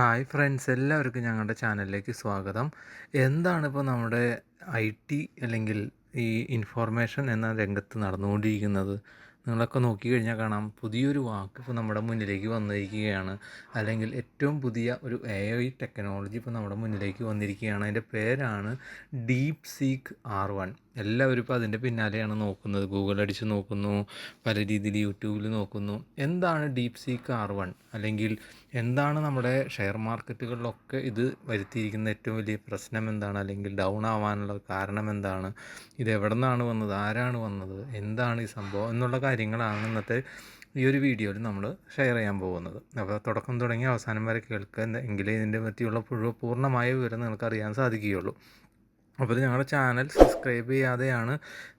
Hi friends, എല്ലാവർക്കും ഞങ്ങളുടെ ചാനലിലേക്ക് സ്വാഗതം. എന്താണിപ്പോൾ നമ്മുടെ IT അല്ലെങ്കിൽ ഈ ഇൻഫോർമേഷൻ എന്ന രംഗത്ത് നടന്നുകൊണ്ടിരിക്കുന്നത്? നിങ്ങളൊക്കെ നോക്കിക്കഴിഞ്ഞാൽ കാണാം, പുതിയൊരു വാക്ക് ഇപ്പോൾ നമ്മുടെ മുന്നിലേക്ക് വന്നിരിക്കുകയാണ്. അല്ലെങ്കിൽ ഏറ്റവും പുതിയ ഒരു AI ടെക്നോളജി ഇപ്പോൾ നമ്മുടെ മുന്നിലേക്ക് വന്നിരിക്കുകയാണ്. അതിൻ്റെ പേരാണ് DeepSeek-R1. എല്ലാവരും ഇപ്പോൾ അതിൻ്റെ പിന്നാലെയാണ് നോക്കുന്നത്. ഗൂഗിൾ അടിച്ച് നോക്കുന്നു, പല രീതിയിൽ യൂട്യൂബിൽ നോക്കുന്നു. എന്താണ് DeepSeek-R1? അല്ലെങ്കിൽ എന്താണ് നമ്മുടെ ഷെയർ മാർക്കറ്റുകളിലൊക്കെ ഇത് വരുത്തിയിരിക്കുന്ന ഏറ്റവും വലിയ പ്രശ്നം എന്താണ്? അല്ലെങ്കിൽ ഡൗൺ ആവാനുള്ള കാരണം എന്താണ്? ഇത് എവിടെ നിന്നാണ് വന്നത്? ആരാണ് വന്നത്? എന്താണ് ഈ സംഭവം എന്നുള്ള കാര്യങ്ങളാണ് ഇന്നത്തെ ഈ ഒരു വീഡിയോയിൽ നമ്മൾ ഷെയർ ചെയ്യാൻ പോകുന്നത്. അപ്പോൾ തുടക്കം തുടങ്ങി അവസാനം വരെ കേൾക്കുക, എങ്കിലേ ഇതിൻ്റെ പറ്റിയുള്ള പൂർണ്ണമായ വിവരം നിങ്ങൾക്ക് അറിയാൻ സാധിക്കുകയുള്ളൂ. അപ്പോൾ ഞങ്ങളുടെ ചാനൽ സബ്സ്ക്രൈബ് ചെയ്യാതെയാണ്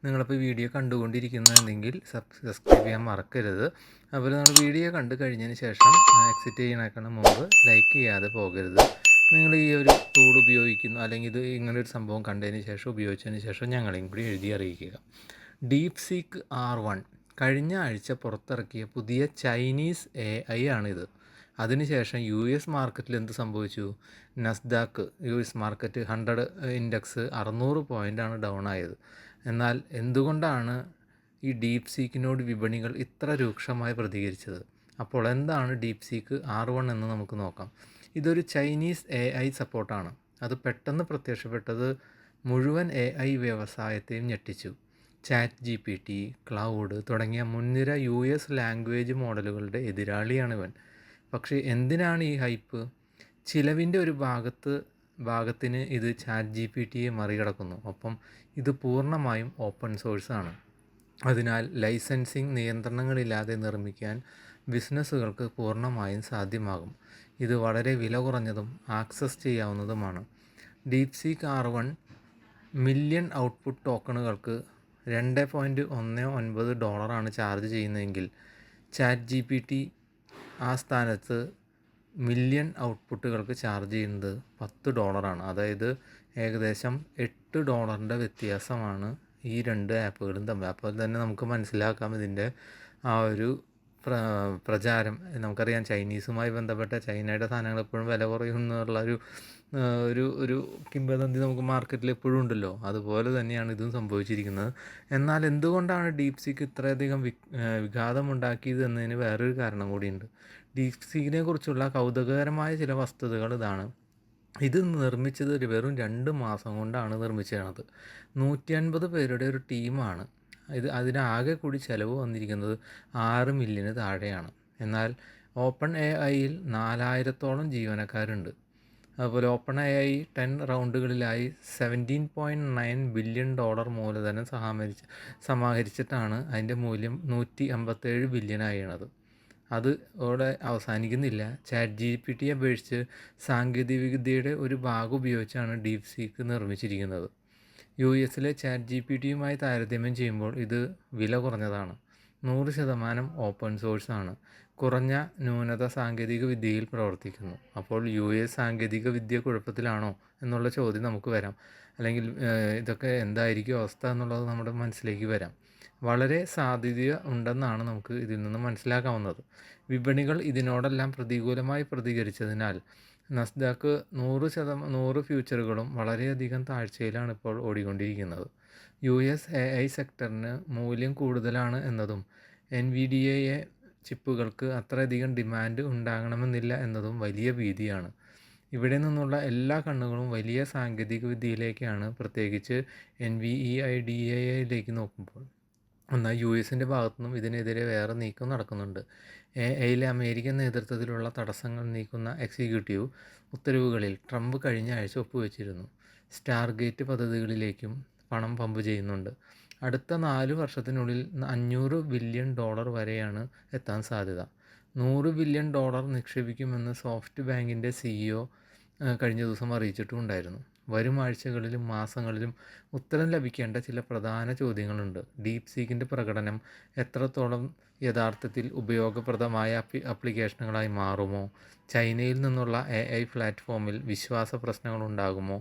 നിങ്ങളിപ്പോൾ വീഡിയോ കണ്ടുകൊണ്ടിരിക്കുന്നതെങ്കിൽ സബ്സ്ക്രൈബ് ചെയ്യാൻ മറക്കരുത്. അതുപോലെ നമ്മൾ വീഡിയോ കണ്ടു കഴിഞ്ഞതിന് ശേഷം എക്സിറ്റ് ചെയ്യണേക്കാൾ മുമ്പ് ലൈക്ക് ചെയ്യാതെ പോകരുത്. നിങ്ങൾ ഈ ഒരു ടൂൾ ഉപയോഗിക്കുന്നു, അല്ലെങ്കിൽ ഇത് ഇങ്ങനൊരു സംഭവം കണ്ടതിന് ശേഷം ഉപയോഗിച്ചതിന് ശേഷം ഞങ്ങളെയും കൂടി എഴുതി അറിയിക്കുക. DeepSeek-R1 കഴിഞ്ഞ ആഴ്ച പുറത്തിറക്കിയ പുതിയ ചൈനീസ് AI ആണിത്. അതിനുശേഷം US മാർക്കറ്റിൽ എന്ത് സംഭവിച്ചു? നസ്ദാക്ക് US മാർക്കറ്റ് 100 ഇൻഡെക്സ് 600 പോയിൻ്റാണ് ഡൗൺ ആയത്. എന്നാൽ എന്തുകൊണ്ടാണ് ഈ DeepSeek-നോട് വിപണികൾ ഇത്ര രൂക്ഷമായി പ്രതികരിച്ചത്? അപ്പോൾ എന്താണ് DeepSeek-R1 എന്ന് നമുക്ക് നോക്കാം. ഇതൊരു ചൈനീസ് AI സപ്പോർട്ടാണ്. അത് പെട്ടെന്ന് പ്രത്യക്ഷപ്പെട്ടത് മുഴുവൻ AI വ്യവസായത്തെയും ഞെട്ടിച്ചു. ChatGPT, ക്ലൗഡ് തുടങ്ങിയ മുൻനിര US ലാംഗ്വേജ് മോഡലുകളുടെ എതിരാളിയാണിവൻ. പക്ഷേ എന്തിനാണ് ഈ ഹൈപ്പ്? ചിലവിൻ്റെ ഒരു ഭാഗത്തിന് ഇത് ChatGPTയെ മറികടക്കുന്നു. ഒപ്പം ഇത് പൂർണ്ണമായും ഓപ്പൺ സോഴ്സാണ്. അതിനാൽ ലൈസൻസിങ് നിയന്ത്രണങ്ങളില്ലാതെ നിർമ്മിക്കാൻ ബിസിനസ്സുകൾക്ക് പൂർണ്ണമായും സാധ്യമാകും. ഇത് വളരെ വില കുറഞ്ഞതും ആക്സസ് ചെയ്യാവുന്നതുമാണ്. DeepSeek-R1 മില്യൺ ഔട്ട്പുട്ട് ടോക്കണുകൾക്ക് $2.19 ചാർജ് ചെയ്യുന്നതെങ്കിൽ ChatGPT ആ സ്ഥാനത്ത് മില്യൺ ഔട്ട്പുട്ടുകൾക്ക് ചാർജ് ചെയ്യുന്നത് $10. അതായത് ഏകദേശം $8 വ്യത്യാസമാണ് ഈ രണ്ട് ആപ്പുകളും തമ്മിൽ. അപ്പോൾ തന്നെ നമുക്ക് മനസ്സിലാക്കാം ഇതിൻ്റെ ആ ഒരു പ്രചാരം. നമുക്കറിയാം, ചൈനീസുമായി ബന്ധപ്പെട്ട ചൈനയുടെ സാധനങ്ങൾ എപ്പോഴും വില കുറയും എന്നുള്ളൊരു ഒരു കിംവദന്തി നമുക്ക് മാർക്കറ്റിൽ എപ്പോഴും ഉണ്ടല്ലോ. അതുപോലെ തന്നെയാണ് ഇതും സംഭവിച്ചിരിക്കുന്നത്. എന്നാൽ എന്തുകൊണ്ടാണ് DeepSeek ഇത്രയധികം വിഘാതമുണ്ടാക്കിയത് എന്നതിന് വേറൊരു കാരണം കൂടിയുണ്ട്. DeepSeekനെ കുറിച്ചുള്ള കൗതുകകരമായ ചില വസ്തുതകൾ ഇതാണ്. ഇത് നിർമ്മിച്ചത് വെറും 2 മാസം കൊണ്ടാണ് നിർമ്മിച്ചത്. 150 പേരുടെ ഒരു ടീമാണ് അതിനാകെ കൂടി ചിലവ് വന്നിരിക്കുന്നത് 6 മില്യന് താഴെയാണ്. എന്നാൽ ഓപ്പൺ AIയിൽ 4000-ഓളം ജീവനക്കാരുണ്ട്. അതുപോലെ ഓപ്പൺ AI 10 റൗണ്ടുകളിലായി $17.9 ബില്യൺ മൂലധനം സമാഹരിച്ചിട്ടാണ് അതിൻ്റെ മൂല്യം 157 ബില്യനായത്. അത് അവിടെ അവസാനിക്കുന്നില്ല. ChatGPTയെ അപേക്ഷിച്ച് സാങ്കേതികവിദ്യയുടെ ഒരു ഭാഗം ഉപയോഗിച്ചാണ് DeepSeek നിർമ്മിച്ചിരിക്കുന്നത്. USലെ ChatGPTയുമായി താരതമ്യം ചെയ്യുമ്പോൾ ഇത് വില കുറഞ്ഞതാണ്. 100% ഓപ്പൺ സോഴ്സാണ്. കുറഞ്ഞ ന്യൂനത സാങ്കേതിക വിദ്യയിൽ പ്രവർത്തിക്കുന്നു. അപ്പോൾ US സാങ്കേതിക വിദ്യ കുഴപ്പത്തിലാണോ എന്നുള്ള ചോദ്യം നമുക്ക് വരാം. അല്ലെങ്കിൽ ഇതൊക്കെ എന്തായിരിക്കും അവസ്ഥ എന്നുള്ളത് നമ്മുടെ മനസ്സിലേക്ക് വരാം. വളരെ സാധ്യത ഉണ്ടെന്നാണ് നമുക്ക് ഇതിൽ നിന്ന് മനസ്സിലാക്കാവുന്നത്. വിപണികൾ ഇതിനോടെല്ലാം പ്രതികൂലമായി പ്രതികരിച്ചതിനാൽ നസ്ദാക്ക് 100 ഫ്യൂച്ചറുകളും വളരെയധികം താഴ്ചയിലാണ് ഇപ്പോൾ ഓടിക്കൊണ്ടിരിക്കുന്നത്. US AI സെക്ടറിന് മൂല്യം കൂടുതലാണ് എന്നതും NVIDIA ചിപ്പുകൾക്ക് അത്രയധികം ഡിമാൻഡ് ഉണ്ടാകണമെന്നില്ല എന്നതും വലിയ ഭീതിയാണ്. ഇവിടെ നിന്നുള്ള എല്ലാ കണ്ണുകളും വലിയ സാങ്കേതിക വിദ്യയിലേക്കാണ്, പ്രത്യേകിച്ച് NVIDIAയിലേക്ക് നോക്കുമ്പോൾ. എന്നാൽ USൻ്റെ ഭാഗത്തുനിന്നും ഇതിനെതിരെ വേറെ നീക്കം നടക്കുന്നുണ്ട്. AIയിലെ അമേരിക്കൻ നേതൃത്വത്തിലുള്ള തടസ്സങ്ങൾ നീക്കുന്ന എക്സിക്യൂട്ടീവ് ഉത്തരവുകളിൽ ട്രംപ് കഴിഞ്ഞ ആഴ്ച ഒപ്പുവെച്ചിരുന്നു. സ്റ്റാർഗേറ്റ് പദ്ധതികളിലേക്കും പണം പമ്പ് ചെയ്യുന്നുണ്ട്. അടുത്ത 4 വർഷത്തിനുള്ളിൽ $500 ബില്യൺ വരെയാണ് എത്താൻ സാധ്യത. $100 ബില്യൺ നിക്ഷേപിക്കുമെന്ന് സോഫ്റ്റ് ബാങ്കിൻ്റെ CEO കഴിഞ്ഞ ദിവസം അറിയിച്ചിട്ടുണ്ടായിരുന്നു. വരും ആഴ്ചകളിലും മാസങ്ങളിലും ഉത്തരം ലഭിക്കേണ്ട ചില പ്രധാന ചോദ്യങ്ങളുണ്ട്. DeepSeekൻ്റെ പ്രകടനം എത്രത്തോളം യഥാർത്ഥത്തിൽ ഉപയോഗപ്രദമായ ആപ്ലിക്കേഷനുകളായി മാറുമോ? ചൈനയിൽ നിന്നുള്ള AI പ്ലാറ്റ്ഫോമിൽ വിശ്വാസ പ്രശ്നങ്ങൾ ഉണ്ടാകുമോ?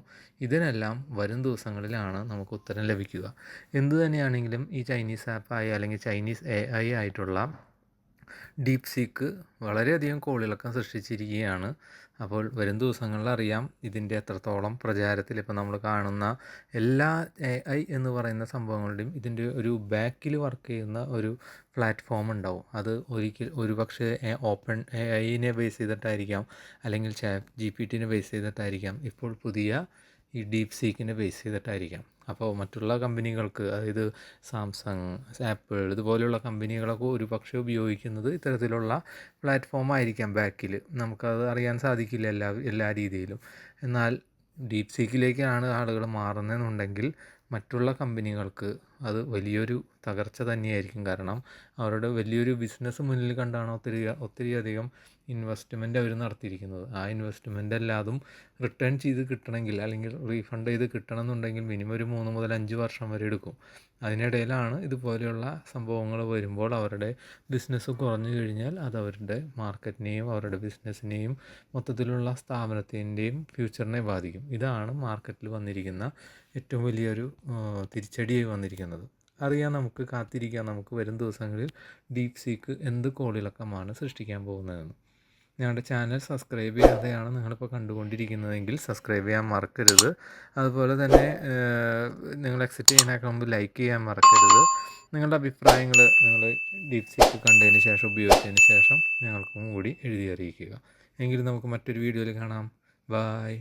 ഇതിനെല്ലാം വരും ദിവസങ്ങളിലാണ് നമുക്ക് ഉത്തരം ലഭിക്കുക. എന്തു തന്നെയാണെങ്കിലും ഈ ചൈനീസ് ആപ്പായി അല്ലെങ്കിൽ ചൈനീസ് AI ആയിട്ടുള്ള DeepSeek വളരെയധികം കോളിളക്കം സൃഷ്ടിച്ചിരിക്കുകയാണ്. അപ്പോൾ വരും ദിവസങ്ങളിൽ അറിയാം ഇതിൻ്റെ എത്രത്തോളം പ്രചാരത്തിൽ ഇപ്പോൾ നമ്മൾ കാണുന്ന എല്ലാ AI എന്ന് പറയുന്ന സംഭവങ്ങളുടെയും ഇതിൻ്റെ ഒരു ബാക്കിൽ വർക്ക് ചെയ്യുന്ന ഒരു പ്ലാറ്റ്ഫോം ഉണ്ടാവും. അത് ഒരു പക്ഷേ ഓപ്പൺ AIനെ ബേസ് ചെയ്തിട്ടായിരിക്കാം, അല്ലെങ്കിൽ ChatGPTനെ ബേസ് ചെയ്തിട്ടായിരിക്കാം, ഇപ്പോൾ പുതിയ ഈ ഡീപ് സീക്കിനെ ബേസ് ചെയ്തിട്ടായിരിക്കാം. അപ്പോൾ മറ്റുള്ള കമ്പനികൾക്ക്, അതായത് സാംസങ്, ആപ്പിൾ ഇതുപോലെയുള്ള കമ്പനികളൊക്കെ ഒരു പക്ഷേ ഉപയോഗിക്കുന്നത് ഇത്തരത്തിലുള്ള പ്ലാറ്റ്ഫോം ആയിരിക്കാം ബാക്കിൽ. നമുക്കത് അറിയാൻ സാധിക്കില്ല എല്ലാ രീതിയിലും. എന്നാൽ ഡീപ് സീക്കിലേക്കാണ് ആളുകൾ മാറുന്നതെന്നുണ്ടെങ്കിൽ മറ്റുള്ള കമ്പനികൾക്ക് അത് വലിയൊരു തകർച്ച തന്നെയായിരിക്കും. കാരണം അവരുടെ വലിയൊരു ബിസിനസ് മുന്നിൽ കണ്ടാണ് ഒത്തിരിയധികം ഇൻവെസ്റ്റ്മെൻ്റ് അവർ നടത്തിയിരിക്കുന്നത്. ആ ഇൻവെസ്റ്റ്മെൻ്റ് എല്ലാതും റിട്ടേൺ ചെയ്ത് കിട്ടണമെങ്കിൽ, അല്ലെങ്കിൽ റീഫണ്ട് ചെയ്ത് കിട്ടണമെന്നുണ്ടെങ്കിൽ മിനിമം ഒരു 3 മുതൽ 5 വർഷം വരെ എടുക്കും. അതിനിടയിലാണ് ഇതുപോലെയുള്ള സംഭവങ്ങൾ വരുമ്പോൾ അവരുടെ ബിസിനസ് കുറഞ്ഞു കഴിഞ്ഞാൽ അത് അവരുടെ മാർക്കറ്റിനെയും അവരുടെ ബിസിനസ്സിനെയും മൊത്തത്തിലുള്ള സ്ഥാപനത്തിൻ്റെയും ഫ്യൂച്ചറിനെ ബാധിക്കും. ഇതാണ് മാർക്കറ്റിൽ വന്നിരിക്കുന്ന ഏറ്റവും വലിയൊരു തിരിച്ചടിയായി വന്നിരിക്കുന്നത്. അറിയാം, നമുക്ക് കാത്തിരിക്കാം, നമുക്ക് വരും ദിവസങ്ങളിൽ ഡീപ് സീക്ക് എന്ത് കോളിളക്കമാണ് സൃഷ്ടിക്കാൻ പോകുന്നതെന്ന്. ഞങ്ങളുടെ ചാനൽ സബ്സ്ക്രൈബ് ചെയ്യാതെയാണ് നിങ്ങളിപ്പോൾ കണ്ടുകൊണ്ടിരിക്കുന്നതെങ്കിൽ സബ്സ്ക്രൈബ് ചെയ്യാൻ മറക്കരുത്. അതുപോലെ തന്നെ നിങ്ങൾ എക്സിറ്റ് ചെയ്യാനൊക്കെ മുമ്പ് ലൈക്ക് ചെയ്യാൻ മറക്കരുത്. നിങ്ങളുടെ അഭിപ്രായങ്ങൾ നിങ്ങൾ ഡീപ് സീക്ക് കണ്ടതിന് ശേഷം, ഉപയോഗിച്ചതിന് ശേഷം ഞങ്ങൾക്കും കൂടി എഴുതി അറിയിക്കുക. എങ്കിൽ നമുക്ക് മറ്റൊരു വീഡിയോയിൽ കാണാം. ബായ്.